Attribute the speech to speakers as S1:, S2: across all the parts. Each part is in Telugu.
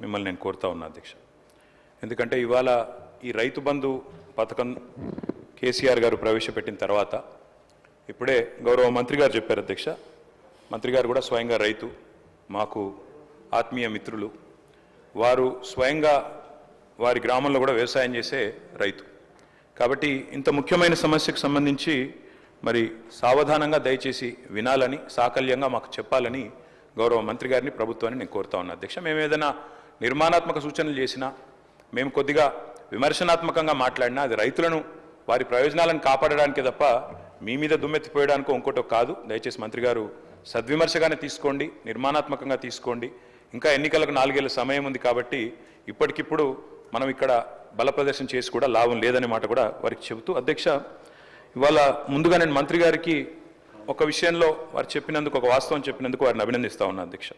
S1: మిమ్మల్ని నేను కోరుతా ఉన్నా అధ్యక్ష. ఎందుకంటే ఇవాళ ఈ రైతు బంధు పథకం కేసీఆర్ గారు ప్రవేశపెట్టిన తర్వాత ఇప్పుడే గౌరవ మంత్రి గారు చెప్పారు అధ్యక్ష. మంత్రి గారు కూడా స్వయంగా రైతు, మాకు ఆత్మీయ మిత్రులు. వారు స్వయంగా వారి గ్రామంలో కూడా వ్యవసాయం చేసే రైతు కాబట్టి ఇంత ముఖ్యమైన సమస్యకు సంబంధించి మరి సావధానంగా దయచేసి వినాలని, సాకల్యంగా మాకు చెప్పాలని గౌరవ మంత్రి గారిని, ప్రభుత్వాన్ని నేను కోరుతా ఉన్నా అధ్యక్ష. మేము ఏదైనా నిర్మాణాత్మక సూచనలు చేసినా, మేము కొద్దిగా విమర్శనాత్మకంగా మాట్లాడినా అది రైతులను వారి ప్రయోజనాలను కాపాడడానికే తప్ప మీ మీద దుమ్మెత్తిపోయడానికో ఇంకోటో కాదు. దయచేసి మంత్రి గారు సద్విమర్శగానే తీసుకోండి, నిర్మాణాత్మకంగా తీసుకోండి. ఇంకా ఎన్నికలకు 4 ఏళ్ల సమయం ఉంది కాబట్టి ఇప్పటికిప్పుడు మనం ఇక్కడ బల ప్రదర్శన చేసి కూడా లాభం లేదనే మాట కూడా వారికి చెబుతూ అధ్యక్ష, ఇవాళ ముందుగా నేను మంత్రి గారికి ఒక విషయంలో వారు చెప్పినందుకు, ఒక వాస్తవం చెప్పినందుకు వారిని అభినందిస్తా ఉన్నా అధ్యక్ష.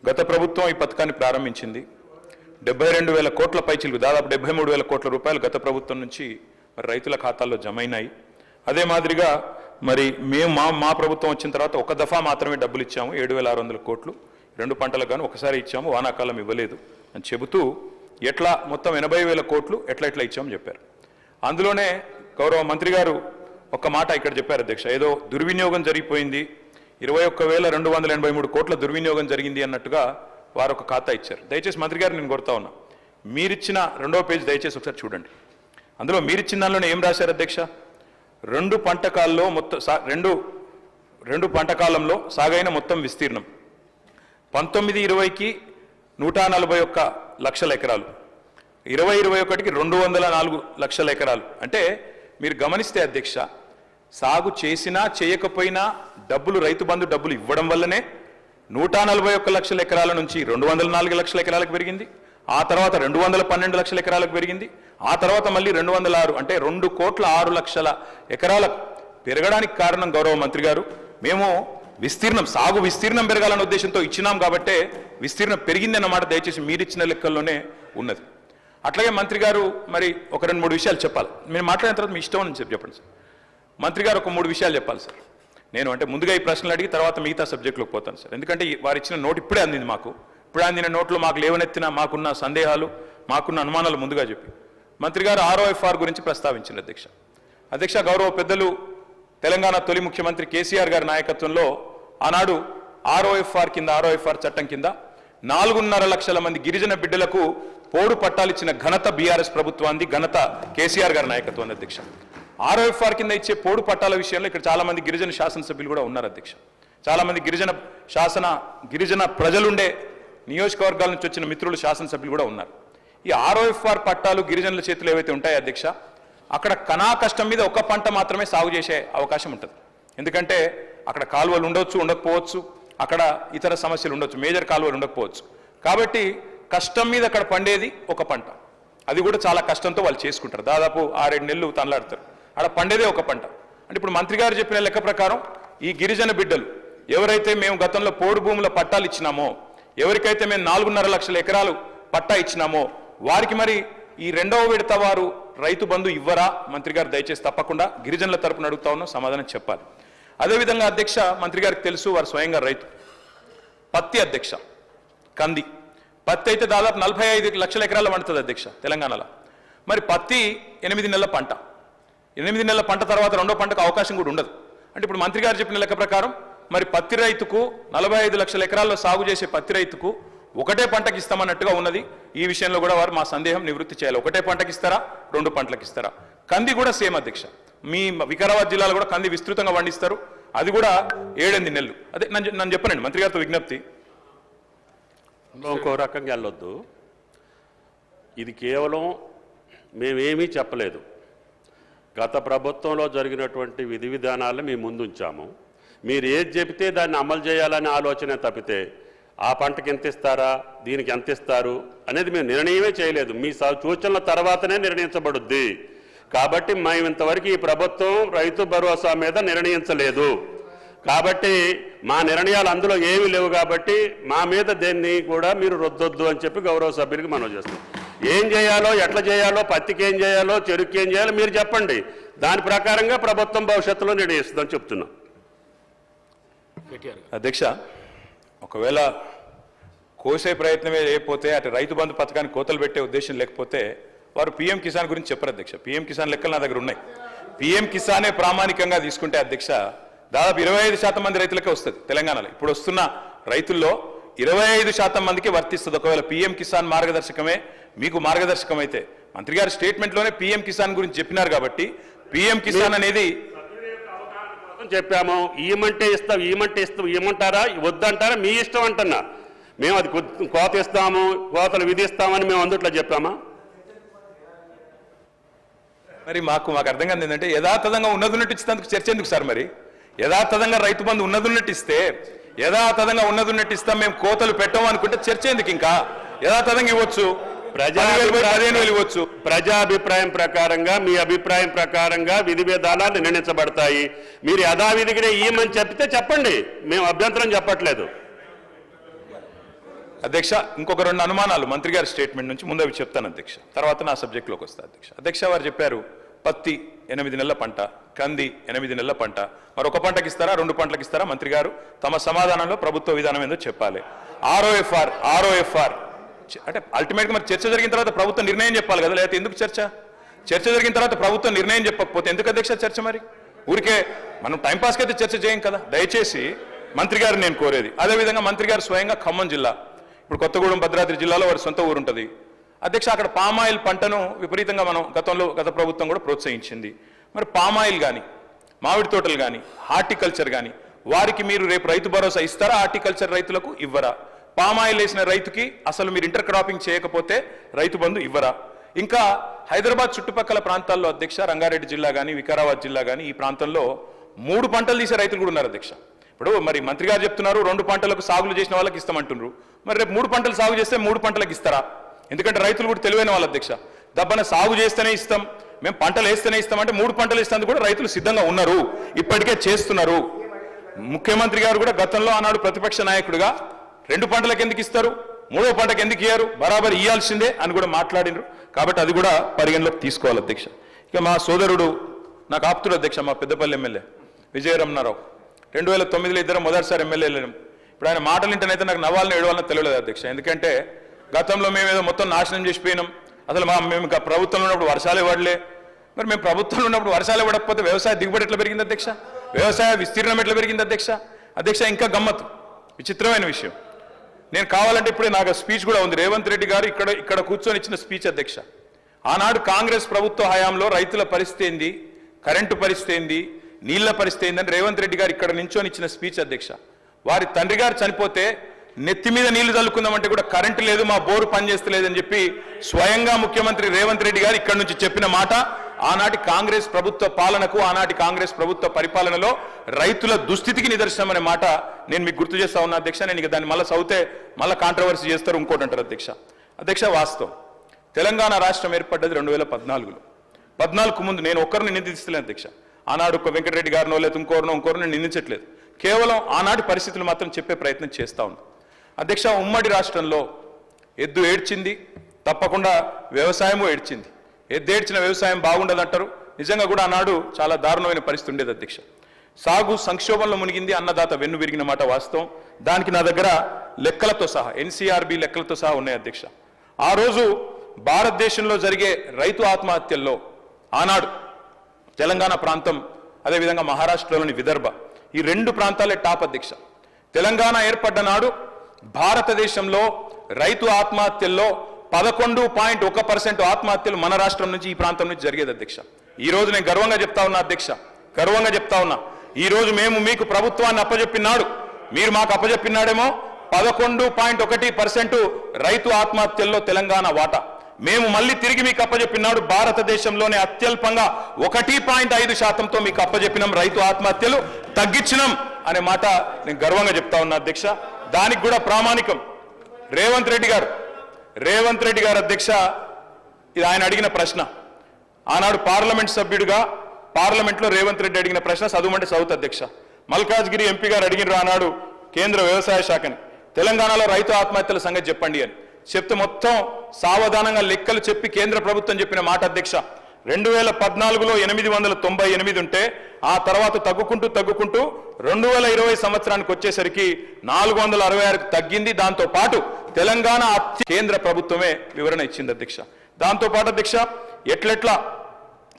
S1: గత ప్రభుత్వం ఈ పథకాన్ని ప్రారంభించింది. 72,000 కోట్ల పైచిలకు, దాదాపు 73,000 కోట్ల రూపాయలు గత ప్రభుత్వం నుంచి మరి రైతుల ఖాతాల్లో జమ అయినాయి. అదే మాదిరిగా మరి మేము మా ప్రభుత్వం వచ్చిన తర్వాత ఒక దఫా మాత్రమే డబ్బులు ఇచ్చాము, 7,600 కోట్లు 2 పంటలకు గాను ఒకసారి ఇచ్చాము, వానాకాలం ఇవ్వలేదు అని చెబుతూ ఎట్లా మొత్తం 80,000 కోట్లు ఎట్లా ఇచ్చామో చెప్పారు. అందులోనే గౌరవ మంత్రి గారు ఒక మాట ఇక్కడ చెప్పారు అధ్యక్ష, ఏదో దుర్వినియోగం జరిగిపోయింది, 21,283 కోట్ల దుర్వినియోగం జరిగింది అన్నట్టుగా వారు ఒక ఖాతా ఇచ్చారు. దయచేసి మంత్రి గారు నేను కోరుతా ఉన్నా, మీరిచ్చిన 2వ పేజ్ దయచేసి ఒకసారి చూడండి. అందులో మీరిచ్చిన దానిలోనే ఏం రాశారు అధ్యక్ష, 2 పంటకాల్లో మొత్తం రెండు పంటకాలంలో సాగైన మొత్తం విస్తీర్ణం 19-20కి 141 లక్షల ఎకరాలు, 20-21కి 204 లక్షల ఎకరాలు. అంటే మీరు గమనిస్తే అధ్యక్ష, సాగు చేసినా చేయకపోయినా డబ్బులు, రైతు బంధు డబ్బులు ఇవ్వడం వల్లనే 141 లక్షల ఎకరాల నుంచి 204 లక్షల ఎకరాలకు పెరిగింది. ఆ తర్వాత 212 లక్షల ఎకరాలకు పెరిగింది. ఆ తర్వాత మళ్ళీ 206, అంటే 2,06,00,000 ఎకరాలకు పెరగడానికి కారణం గౌరవ మంత్రి గారు. మేము సాగు విస్తీర్ణం పెరగాలన్న ఉద్దేశంతో ఇచ్చినాం కాబట్టే విస్తీర్ణం పెరిగిందన్నమాట దయచేసి మీరిచ్చిన లెక్కల్లోనే ఉన్నది. అట్లాగే మంత్రి గారు మరి ఒక 2-3 విషయాలు చెప్పాలి. మీరు మాట్లాడిన తర్వాత మీ ఇష్టం అని చెప్పండి సార్. మంత్రి గారు ఒక 3 విషయాలు చెప్పాలి సార్. నేను అంటే ముందుగా ఈ ప్రశ్నలు అడిగి తర్వాత మిగతా సబ్జెక్టులోకి పోతాను సార్. ఎందుకంటే వారు ఇచ్చిన నోట్ ఇప్పుడే అందింది మాకు. ఇప్పుడు అందిన నోట్లో మాకు లేవనెత్తిన, మాకున్న సందేహాలు, మాకున్న అనుమానాలు ముందుగా చెప్పి మంత్రి గారు ROFR గురించి ప్రస్తావించింది అధ్యక్ష. గౌరవ పెద్దలు తెలంగాణ తొలి ముఖ్యమంత్రి కేసీఆర్ గారి నాయకత్వంలో ఆనాడు ROFR చట్టం కింద 4.5 లక్షల మంది గిరిజన బిడ్డలకు పోడు పట్టాలిచ్చిన ఘనత బీఆర్ఎస్ ప్రభుత్వాన్ని, ఘనత కేసీఆర్ గారి నాయకత్వం అధ్యక్ష. ROFR కింద ఇచ్చే పోడు పట్టాల విషయంలో ఇక్కడ చాలా మంది గిరిజన శాసనసభ్యులు కూడా ఉన్నారు అధ్యక్ష. చాలా మంది గిరిజన ప్రజలుండే నియోజకవర్గాల నుంచి వచ్చిన మిత్రులు, శాసనసభ్యులు కూడా ఉన్నారు. ఈ ROFR పట్టాలు గిరిజనుల చేతులు ఏవైతే ఉంటాయో అధ్యక్ష, అక్కడ కనా కష్టం మీద ఒక పంట మాత్రమే సాగు చేసే అవకాశం ఉంటుంది. ఎందుకంటే అక్కడ కాలువలు ఉండొచ్చు, ఉండకపోవచ్చు, అక్కడ ఇతర సమస్యలు ఉండొచ్చు, మేజర్ కాలువలు ఉండకపోవచ్చు. కాబట్టి కష్టం మీద అక్కడ పండేది ఒక పంట, అది కూడా చాలా కష్టంతో వాళ్ళు చేసుకుంటారు. దాదాపు 6-7 నెలలు తనలాడతారు, అక్కడ పండేదే ఒక పంట. అంటే ఇప్పుడు మంత్రి గారు చెప్పిన లెక్క ప్రకారం ఈ గిరిజన బిడ్డలు ఎవరైతే మేము గతంలో పోడు భూముల పట్టాలు ఇచ్చినామో, ఎవరికైతే మేము 4.5 లక్షల ఎకరాలు పట్టా ఇచ్చినామో వారికి మరి ఈ 2వ విడత వారు రైతు బంధు ఇవ్వరా? మంత్రి గారు దయచేసి తప్పకుండా గిరిజనుల తరపున అడుగుతా ఉన్నాం, సమాధానం చెప్పాలి. అదేవిధంగా అధ్యక్ష, మంత్రి గారికి తెలుసు వారు స్వయంగా రైతు. పత్తి అధ్యక్ష, కంది పత్తి అయితే దాదాపు 45 లక్షల ఎకరాలు పండుతుంది అధ్యక్ష తెలంగాణలో. మరి పత్తి 8 నెలల పంట, 8 నెలల పంట తర్వాత 2వ పంటకు అవకాశం కూడా ఉండదు. అంటే ఇప్పుడు మంత్రి గారు చెప్పిన లెక్క ప్రకారం మరి పత్తి రైతుకు 45 లక్షల ఎకరాల్లో సాగు చేసే పత్తి రైతుకు ఒకటే పంటకి ఇస్తామన్నట్టుగా ఉన్నది. ఈ విషయంలో కూడా వారు మా సందేహం నివృత్తి చేయాలి. ఒకటే పంటకి ఇస్తారా, 2 పంటలకు ఇస్తారా? కంది కూడా సేమ్ అధ్యక్ష, మీ వికారాబాద్ జిల్లాలో కూడా కంది విస్తృతంగా పండిస్తారు, అది కూడా 7-8 నెలలు. అదే నన్ను చెప్పనండి మంత్రి గారితో విజ్ఞప్తి.
S2: ఇంకో రకంగా వెళ్ళొద్దు, ఇది కేవలం మేమేమీ చెప్పలేదు. గత ప్రభుత్వంలో జరిగినటువంటి విధి విధానాలను మేము ముందుంచాము. మీరు ఏది చెబితే దాన్ని అమలు చేయాలనే ఆలోచన తప్పితే ఆ పంటకి ఎంత ఇస్తారా, దీనికి ఎంత ఇస్తారు అనేది మేము నిర్ణయమే చేయలేదు. మీ సూచనల తర్వాతనే నిర్ణయించబడుద్ది. కాబట్టి మేము ఇంతవరకు ఈ ప్రభుత్వం రైతు భరోసా మీద నిర్ణయించలేదు. కాబట్టి మా నిర్ణయాలు అందులో ఏమీ లేవు. కాబట్టి మా మీద దేన్ని కూడా మీరు రుద్దొద్దు అని చెప్పి గౌరవ సభ్యులకి మనవి చేస్తాం. ఏం చేయాలో, ఎట్లా చేయాలో, పత్తికి ఏం చేయాలో, చెరుకు ఏం చేయాలో మీరు చెప్పండి. దాని ప్రకారంగా ప్రభుత్వం భవిష్యత్తులో నిర్ణయిస్తుందని చెప్తున్నాం
S1: అధ్యక్ష. ఒకవేళ కోసే ప్రయత్నమే లేకపోతే అటు రైతు బంధు పథకాన్ని కోతలు పెట్టే ఉద్దేశం లేకపోతే వారు పీఎం కిసాన్ గురించి చెప్పరు అధ్యక్ష. పీఎం కిసాన్ లెక్కలు నా దగ్గర ఉన్నాయి. పీఎం కిసానే ప్రామాణికంగా తీసుకుంటే అధ్యక్ష దాదాపు 25% మంది రైతులకే వస్తుంది తెలంగాణలో. ఇప్పుడు వస్తున్న రైతుల్లో 25% మందికి వర్తిస్తుంది. ఒకవేళ పీఎం కిసాన్ మార్గదర్శకమే మీకు మార్గదర్శకం అయితే, మంత్రి గారి స్టేట్మెంట్లోనే పీఎం కిసాన్ గురించి చెప్పినారు కాబట్టి పీఎం కిసాన్ అనేది
S2: చెప్పాము. ఇవ్వమంటే ఇస్తాం, ఇవ్వమంటారా వద్దంటారా మీ ఇష్టం అంటున్నా. మేము అది కోత ఇస్తాము, కోతలు విధిస్తామని మేము అందుట్లో చెప్పామా?
S1: మరి మాకు అర్థం కాదు ఏంటంటే యథాతథంగా ఉన్నదున్నట్టు ఇచ్చేందుకు చర్చ ఎందుకు సార్? మరి యథాతథంగా రైతు బంధు ఉన్నదున్నట్టు ఇస్తే, యథాతథంగా ఉన్నదున్నట్టు ఇస్తాం, మేము కోతలు పెట్టాము అనుకుంటే చర్చ ఎందుకు? ఇంకా యథాతథంగా ఇవ్వచ్చు, 15,000 ఇవ్వచ్చు.
S2: ప్రజాభిప్రాయం ప్రకారంగా, మీ అభిప్రాయం ప్రకారంగా విధి విధానాలు నిర్ణయించబడతాయి. మీరు యథావిధిగా ఇవ్వమని చెప్తే చెప్పండి, మేము అభ్యంతరం చెప్పట్లేదు.
S1: అధ్యక్ష ఇంకొక 2 అనుమానాలు మంత్రి గారి స్టేట్మెంట్ నుంచి ముందు అవి చెప్తాను అధ్యక్ష, తర్వాత నా సబ్జెక్టులోకి వస్తా అధ్యక్ష. అధ్యక్ష వారు చెప్పారు పత్తి 8 నెలల పంట, కంది 8 నెలల పంట, మరి ఒక పంటకి ఇస్తారా 2 పంటలకు ఇస్తారా? మంత్రి గారు తమ సమాధానంలో ప్రభుత్వ విధానం ఏందో చెప్పాలి. ఆర్ఓఎఫ్ఆర్ అంటే అల్టిమేట్గా మరి చర్చ జరిగిన తర్వాత ప్రభుత్వం నిర్ణయం చెప్పాలి కదా, లేకపోతే ఎందుకు చర్చ? చర్చ జరిగిన తర్వాత ప్రభుత్వం నిర్ణయం చెప్పకపోతే ఎందుకు అధ్యక్ష చర్చ? మరి ఊరికే మనం టైంపాస్కి అయితే చర్చ చేయం కదా. దయచేసి మంత్రి గారు నేను కోరేది, అదేవిధంగా మంత్రి గారు స్వయంగా ఖమ్మం జిల్లా, ఇప్పుడు కొత్తగూడెం భద్రాద్రి జిల్లాలో వారి సొంత ఊరు ఉంటుంది అధ్యక్ష. అక్కడ పామాయిల్ పంటను విపరీతంగా గత ప్రభుత్వం కూడా ప్రోత్సహించింది. మరి పామాయిల్ కానీ, మామిడి తోటలు కానీ, హార్టికల్చర్ కానీ వారికి మీరు రేపు రైతు భరోసా ఇస్తారా? హార్టికల్చర్ రైతులకు ఇవ్వరా? పామాయిల్ వేసిన రైతుకి అసలు మీరు ఇంటర్ క్రాపింగ్ చేయకపోతే రైతు బంధు ఇవ్వరా? ఇంకా హైదరాబాద్ చుట్టుపక్కల ప్రాంతాల్లో అధ్యక్ష, రంగారెడ్డి జిల్లా కానీ, వికారాబాద్ జిల్లా కానీ, ఈ ప్రాంతంలో 3 పంటలు తీసే రైతులు కూడా ఉన్నారు అధ్యక్ష. ఇప్పుడు మరి మంత్రి గారు చెప్తున్నారు 2 పంటలకు సాగులు చేసిన వాళ్ళకి ఇస్తామంటున్నారు. మరి రేపు 3 పంటలు సాగు చేస్తే 3 పంటలకు ఇస్తారా? ఎందుకంటే రైతులు కూడా తెలివైన వాళ్ళు అధ్యక్ష. దబ్బన సాగు చేస్తేనే ఇస్తాం, మేము పంటలు వేస్తేనే ఇస్తామంటే 3 పంటలు ఇస్తాను కూడా రైతులు సిద్ధంగా ఉన్నారు, ఇప్పటికే చేస్తున్నారు. ముఖ్యమంత్రి గారు కూడా గతంలో ఆనాడు ప్రతిపక్ష నాయకుడిగా 2 పంటలకు ఎందుకు ఇస్తారు, 3వ పంటకు ఎందుకు ఇయ్యారు, బరాబర్ ఇయ్యాల్సిందే అని కూడా మాట్లాడినారు. కాబట్టి అది కూడా పరిగణలోకి తీసుకోవాలి అధ్యక్ష. ఇక మా సోదరుడు నాకు ఆప్తుడు అధ్యక్ష, మా పెద్దపల్లి ఎమ్మెల్యే విజయరమణారావు 2009లో ఇద్దరు మొదటిసారి ఎమ్మెల్యేలు. ఇప్పుడు ఆయన మాటలు వింటేనైతే నాకు నవ్వాలని ఏడవాలని తెలియలేదు అధ్యక్ష. ఎందుకంటే గతంలో మేము ఏదో మొత్తం నాశనం చేసిపోయినాం, అసలు మేము ప్రభుత్వంలో ఉన్నప్పుడు వర్షాలు ఇవ్వడలే. మరి మేము ప్రభుత్వంలో ఉన్నప్పుడు వర్షాలు ఇవ్వకపోతే వ్యవసాయ దిగుబడి ఎట్లా పెరిగింది అధ్యక్ష? వ్యవసాయ విస్తీర్ణం ఎట్లా పెరిగింది అధ్యక్ష? ఇంకా గమ్మత్తు విచిత్రమైన విషయం, నేను కావాలంటే ఇప్పుడే నాకు స్పీచ్ కూడా ఉంది, రేవంత్ రెడ్డి గారు ఇక్కడ కూర్చొని ఇచ్చిన స్పీచ్ అధ్యక్ష. ఆనాడు కాంగ్రెస్ ప్రభుత్వ హయాంలో రైతుల పరిస్థితి ఏంది, కరెంటు పరిస్థితి ఏంది, నీళ్ల పరిస్థితి ఏందని రేవంత్ రెడ్డి గారు ఇక్కడ నించొని ఇచ్చిన స్పీచ్ అధ్యక్ష. వారి తండ్రి గారు చనిపోతే నెత్తి మీద నీళ్లు చల్లుకుందామంటే కూడా కరెంటు లేదు, మా బోరు పనిచేస్తలేదని చెప్పి స్వయంగా ముఖ్యమంత్రి రేవంత్ రెడ్డి గారు ఇక్కడ నుంచి చెప్పిన మాట ఆనాటి కాంగ్రెస్ ప్రభుత్వ పాలనకు, ఆనాటి కాంగ్రెస్ ప్రభుత్వ పరిపాలనలో రైతుల దుస్థితికి నిదర్శనం అనే మాట నేను మీకు గుర్తు చేస్తా ఉన్నా అధ్యక్ష. నేను ఇక దాన్ని మళ్ళీ చదివితే మళ్ళీ కాంట్రవర్సీ చేస్తారు, ఇంకోటి అంటారు అధ్యక్ష. వాస్తవం తెలంగాణ రాష్ట్రం ఏర్పడ్డది 2014లో. 14కు ముందు నేను ఒక్కరిని నిందిస్తలేను అధ్యక్ష. ఆనాడు వెంకటరెడ్డి గారినో లేదా ఇంకోరినో నిందించట్లేదు, కేవలం ఆనాటి పరిస్థితులు మాత్రం చెప్పే ప్రయత్నం చేస్తా ఉన్నా అధ్యక్ష. ఉమ్మడి రాష్ట్రంలో ఎద్దు ఏడ్చింది, తప్పకుండా వ్యవసాయము ఏడ్చింది. ఎద్దు ఏడ్చిన వ్యవసాయం బాగుండదంటారు, నిజంగా కూడా ఆనాడు చాలా దారుణమైన పరిస్థితి ఉండేది అధ్యక్ష. సాగు సంక్షోభంలో మునిగింది, అన్నదాత వెన్ను విరిగిన మాట వాస్తవం. దానికి నా దగ్గర లెక్కలతో సహా ఎన్సీఆర్బీ లెక్కలతో సహా ఉన్నాయి అధ్యక్ష. ఆ రోజు భారతదేశంలో జరిగే రైతు ఆత్మహత్యల్లో ఆనాడు తెలంగాణ ప్రాంతం, అదేవిధంగా మహారాష్ట్రలోని విదర్భ, ఈ 2 ప్రాంతాలే టాప్ అధ్యక్ష. తెలంగాణ ఏర్పడ్డ నాడు భారతదేశంలో రైతు ఆత్మహత్యల్లో 11.1% ఆత్మహత్యలు మన రాష్ట్రం నుంచి, ఈ ప్రాంతం నుంచి జరిగేది అధ్యక్ష. ఈ రోజు నేను గర్వంగా చెప్తా ఉన్నా అధ్యక్ష, గర్వంగా చెప్తా ఉన్నా, ఈ రోజు మేము మీకు ప్రభుత్వాన్ని అప్పజెప్పినాడు, మీరు మాకు అప్పజెప్పినాడేమో 11.1% రైతు ఆత్మహత్యల్లో తెలంగాణ వాటా. మేము మళ్ళీ తిరిగి మీకు అప్పజెప్పినాడు భారతదేశంలోనే అత్యల్పంగా 1.5%తో మీకు అప్పజెప్పినాం, రైతు ఆత్మహత్యలు తగ్గించినాం అనే మాట నేను గర్వంగా చెప్తా ఉన్నా అధ్యక్ష. దానికి కూడా ప్రామాణికం రేవంత్ రెడ్డి గారు అధ్యక్ష. ఇది ఆయన అడిగిన ప్రశ్న, ఆనాడు పార్లమెంట్ సభ్యుడిగా పార్లమెంట్లో రేవంత్ రెడ్డి అడిగిన ప్రశ్న చదువుమంటే చదువుతా అధ్యక్ష. మల్కాజ్గిరి ఎంపీ గారు అడిగినారు ఆనాడు కేంద్ర వ్యవసాయ శాఖని, తెలంగాణలో రైతు ఆత్మహత్యల సంగతి చెప్పండి అని చెప్తే మొత్తం సావధానంగా లెక్కలు చెప్పి కేంద్ర ప్రభుత్వం చెప్పిన మాట అధ్యక్ష, 2014లో 898 ఉంటే ఆ తర్వాత తగ్గుకుంటూ 2020 సంవత్సరానికి వచ్చేసరికి 466కు తగ్గింది. దాంతో పాటు తెలంగాణ కేంద్ర ప్రభుత్వమే వివరణ ఇచ్చింది అధ్యక్ష. దాంతోపాటు అధ్యక్ష ఎట్లెట్లా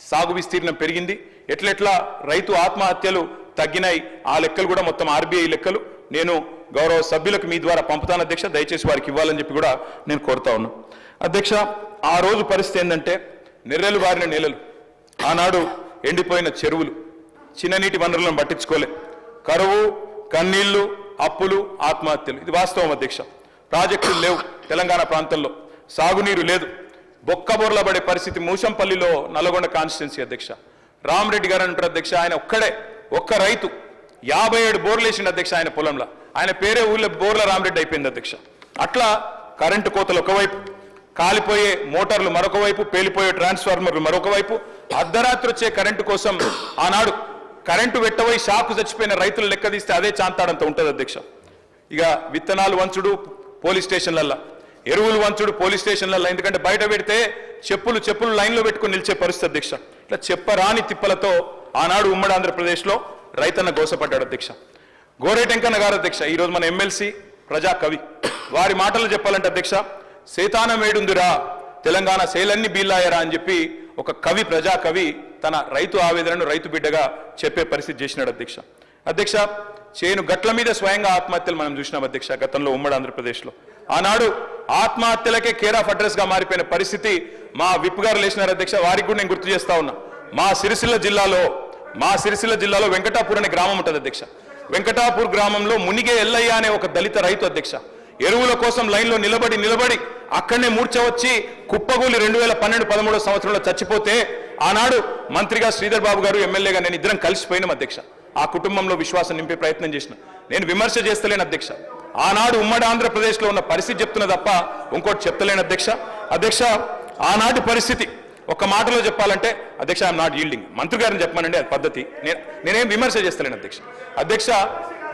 S1: సాగు విస్తీర్ణం పెరిగింది, ఎట్లెట్లా రైతు ఆత్మహత్యలు తగ్గినాయి, ఆ లెక్కలు కూడా మొత్తం ఆర్బీఐ లెక్కలు నేను గౌరవ సభ్యులకు మీ ద్వారా పంపుతాను అధ్యక్ష. దయచేసి వారికి ఇవ్వాలని చెప్పి కూడా నేను కోరుతా ఉన్నా అధ్యక్ష. ఆ రోజు పరిస్థితి ఏంటంటే నెర్రెలు బారిన నేలలు, ఆనాడు ఎండిపోయిన చెరువులు, చిన్ననీటి వనరులను పట్టించుకోలే, కరువు, కన్నీళ్లు, అప్పులు, ఆత్మహత్యలు. ఇది వాస్తవం అధ్యక్ష. ప్రాజెక్టులు లేవు తెలంగాణ ప్రాంతంలో, సాగునీరు లేదు, బొక్కబోర్ల పడే పరిస్థితి. మూసంపల్లిలో నల్గొండ కాన్స్టిట్యున్సీ అధ్యక్ష రామరెడ్డి గారు అంటారు అధ్యక్ష. ఆయన ఒక్క రైతు 57 బోర్లు వేసిండు అధ్యక్ష ఆయన పొలంలో. ఆయన పేరే ఊళ్ళో బోర్ల రామరెడ్డి అయిపోయింది అధ్యక్ష. అట్లా కరెంటు కోతలు ఒకవైపు, కాలిపోయే మోటార్లు మరొక వైపు, పేలిపోయే ట్రాన్స్ఫార్మర్లు మరొక వైపు, అర్ధరాత్రి వచ్చే కరెంటు కోసం ఆనాడు కరెంటు వెట్టవై షాకు చచ్చిపోయిన రైతులు లెక్క తీస్తే అదే చాంతాడంత ఉంటుంది అధ్యక్ష. ఇక విత్తనాలు వంచుడు పోలీస్ స్టేషన్లల్లో, ఎరువులు వంచుడు పోలీస్ స్టేషన్లలో. ఎందుకంటే బయట పెడితే చెప్పులు లైన్లో పెట్టుకుని నిలిచే పరిస్థితి అధ్యక్ష. ఇట్లా చెప్పరాని తిప్పలతో ఆనాడు ఉమ్మడి ఆంధ్రప్రదేశ్లో రైతన్న గోసపడ్డాడు అధ్యక్ష. గోరేటెంకన్న గారు అధ్యక్ష ఈరోజు మన ఎమ్మెల్సీ, ప్రజా కవి. వారి మాటలు చెప్పాలంటే అధ్యక్ష, సేతానం వేడుందిరా తెలంగాణ సేలన్ని బీల్లాయరా అని చెప్పి ఒక కవి, ప్రజా కవి తన రైతు ఆవేదనను రైతు బిడ్డగా చెప్పే పరిస్థితి చేసినాడు అధ్యక్ష. అధ్యక్ష చేను గట్ల మీద స్వయంగా ఆత్మహత్యలు మనం చూసినాం అధ్యక్ష గతంలో ఉమ్మడి ఆంధ్రప్రదేశ్లో. ఆనాడు ఆత్మహత్యలకే కేర్ ఆఫ్ అడ్రస్ గా మారిపోయిన పరిస్థితి మా విప్ గారు లేచినారు అధ్యక్ష. వారికి కూడా నేను గుర్తు చేస్తా ఉన్నా. మా సిరిసిల్ల జిల్లాలో వెంకటాపూర్ అనే గ్రామం ఉంటుంది అధ్యక్ష. వెంకటాపూర్ గ్రామంలో మునిగే ఎల్లయ్య అనే ఒక దళిత రైతు అధ్యక్ష ఎరువుల కోసం లైన్లో నిలబడి అక్కడనే మూర్ఛ వచ్చి కుప్పగూలి 2012-13 సంవత్సరంలో చచ్చిపోతే ఆనాడు మంత్రిగా శ్రీధర్ బాబు గారు, ఎమ్మెల్యేగా నేను ఇద్దరం కలిసిపోయినాం అధ్యక్ష. ఆ కుటుంబంలో విశ్వాసం నింపే ప్రయత్నం చేసిన. నేను విమర్శ చేస్తలేను అధ్యక్ష, ఆనాడు ఉమ్మడి ఆంధ్రప్రదేశ్లో ఉన్న పరిస్థితి చెప్తున్నా తప్ప ఇంకోటి చెప్తలేను అధ్యక్ష. ఆనాటి పరిస్థితి ఒక మాటలో చెప్పాలంటే అధ్యక్ష ఐఎమ్ నాట్ ఈల్డింగ్. మంత్రి గారిని చెప్పమనండి, అది పద్ధతి. నేనేం విమర్శ చేస్తలేను అధ్యక్ష.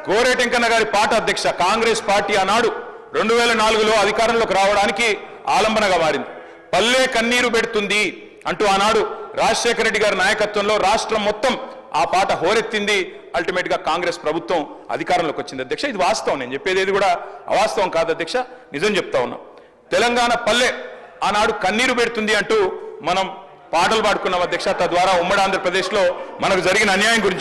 S1: గోరేటెంకన్న గారి పాట అధ్యక్ష, కాంగ్రెస్ పార్టీ ఆనాడు 2004లో అధికారంలోకి రావడానికి ఆలంబనగా మారింది. పల్లె కన్నీరు పెడుతుంది అంటూ ఆనాడు రాజశేఖర రెడ్డి గారి నాయకత్వంలో రాష్ట్రం మొత్తం ఆ పాట హోరెత్తింది. అల్టిమేట్ గా కాంగ్రెస్ ప్రభుత్వం అధికారంలోకి వచ్చింది అధ్యక్ష. ఇది వాస్తవం, నేను చెప్పేది ఏది కూడా అవాస్తవం కాదు అధ్యక్ష, నిజం చెప్తా ఉన్నా. తెలంగాణ పల్లె ఆనాడు కన్నీరు పెడుతుంది అంటూ మనం పాటలు పాడుకున్నాం అధ్యక్ష. తద్వారా ఉమ్మడి ఆంధ్రప్రదేశ్లో మనకు జరిగిన అన్యాయం గురించి